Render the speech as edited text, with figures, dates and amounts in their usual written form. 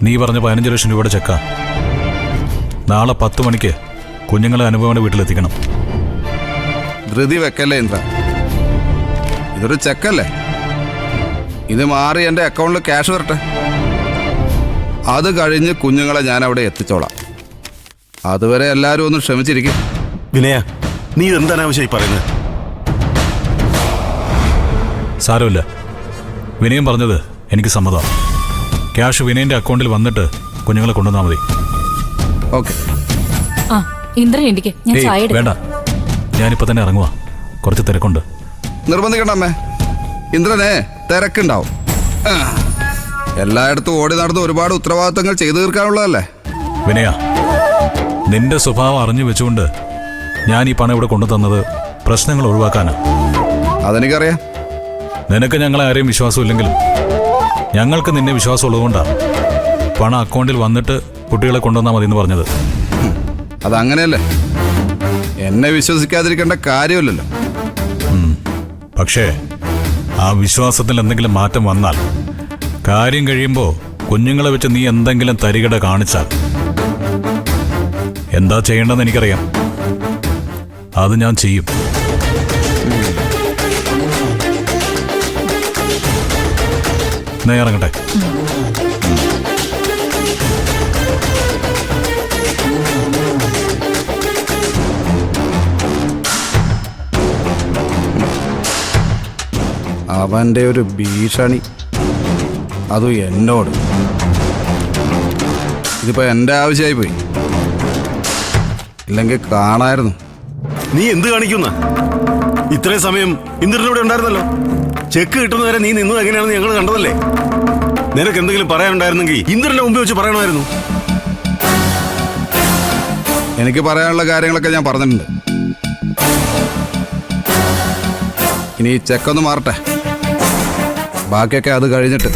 നീ പറഞ്ഞ 15 ലക്ഷം രൂപയുടെ ചെക്കാ. നാളെ 10 മണിക്ക് കുഞ്ഞുങ്ങളെ അനുപമയുടെ വീട്ടിലെത്തിക്കണം. ധൃതി വെക്കല്ലേ ഇന്ദ്ര, ഇതൊരു ചെക്കല്ലേ. ഇത് മാറി എൻ്റെ അക്കൗണ്ടിൽ ക്യാഷ് വരട്ടെ. അത് കഴിഞ്ഞ് കുഞ്ഞുങ്ങളെ ഞാൻ അവിടെ എത്തിച്ചോളാം. അതുവരെ എല്ലാവരും ഒന്ന് ക്ഷമിച്ചിരിക്കും. വിനയ, നീ എന്താണ് ആവശ്യമായി പറയുന്നത്? സാരമില്ല, വിനയം പറഞ്ഞത് എനിക്ക് സമ്മതമാണ്. ക്യാഷ് വിനയന്റെ അക്കൗണ്ടിൽ വന്നിട്ട് കുഞ്ഞുങ്ങളെ കൊണ്ടുവന്നാൽ മതി. ഓക്കെ. വേണ്ട, ഞാനിപ്പോ തന്നെ ഇറങ്ങുവാ, കുറച്ച് തിരക്കുണ്ട്. നിർബന്ധിക്കണ്ട അമ്മേ, ഇന്ദ്രനെ തിരക്കുണ്ടാവും. എല്ലായിടത്തും ഓടി നടന്ന് ഒരുപാട് ഉത്തരവാദിത്തങ്ങൾ ചെയ്തു തീർക്കാനുള്ളതല്ലേ. വിനയ, നിന്റെ സ്വഭാവം അറിഞ്ഞു വെച്ചുകൊണ്ട് ഞാൻ ഈ പണം ഇവിടെ കൊണ്ടു തന്നത് പ്രശ്നങ്ങൾ ഒഴിവാക്കാനാ. അതെനിക്കറിയാം. നിനക്ക് ഞങ്ങളെ ആരെയും വിശ്വാസമില്ലെങ്കിലും ഞങ്ങൾക്ക് നിന്നെ വിശ്വാസം ഉള്ളതുകൊണ്ടാണ് പണം അക്കൗണ്ടിൽ വന്നിട്ട് കുട്ടികളെ കൊണ്ടുവന്നാൽ മതി എന്ന് പറഞ്ഞത്. അതങ്ങനെയല്ലേ, എന്നെ വിശ്വസിക്കാതിരിക്കേണ്ട കാര്യമില്ലല്ലോ. പക്ഷേ ആ വിശ്വാസത്തിൽ എന്തെങ്കിലും മാറ്റം വന്നാൽ, കാര്യം കഴിയുമ്പോൾ കുഞ്ഞുങ്ങളെ വെച്ച് നീ എന്തെങ്കിലും തരികിട കാണിച്ചാൽ എന്താ ചെയ്യേണ്ടതെന്ന് എനിക്കറിയാം. അത് ഞാൻ ചെയ്യും. ഞാൻ ഇറങ്ങട്ടെ. അവൻ്റെ ഒരു ഭീഷണി, അതും എന്നോട്. ഇതിപ്പോ എൻ്റെ ആവശ്യമായി പോയി, ഇല്ലെങ്കിൽ കാണായിരുന്നു. നീ എന്ത് കാണിക്കുന്ന? ഇത്രയും സമയം ഇന്ദ്രനോട് ഉണ്ടായിരുന്നല്ലോ. ചെക്ക് കിട്ടുന്നവരെ നീ നിന്നത് എങ്ങനെയാണെന്ന് ഞങ്ങൾ കണ്ടതല്ലേ. നിനക്ക് എന്തെങ്കിലും പറയാനുണ്ടായിരുന്നെങ്കിൽ ഇന്ദ്രന്റെ മുമ്പിൽ വെച്ച് പറയണമായിരുന്നു. എനിക്ക് പറയാനുള്ള കാര്യങ്ങളൊക്കെ ഞാൻ പറഞ്ഞിട്ടുണ്ട്. ഇനി ഈ ചെക്കൊന്ന് മാറട്ടെ, ബാക്കിയൊക്കെ അത് കഴിഞ്ഞിട്ട്.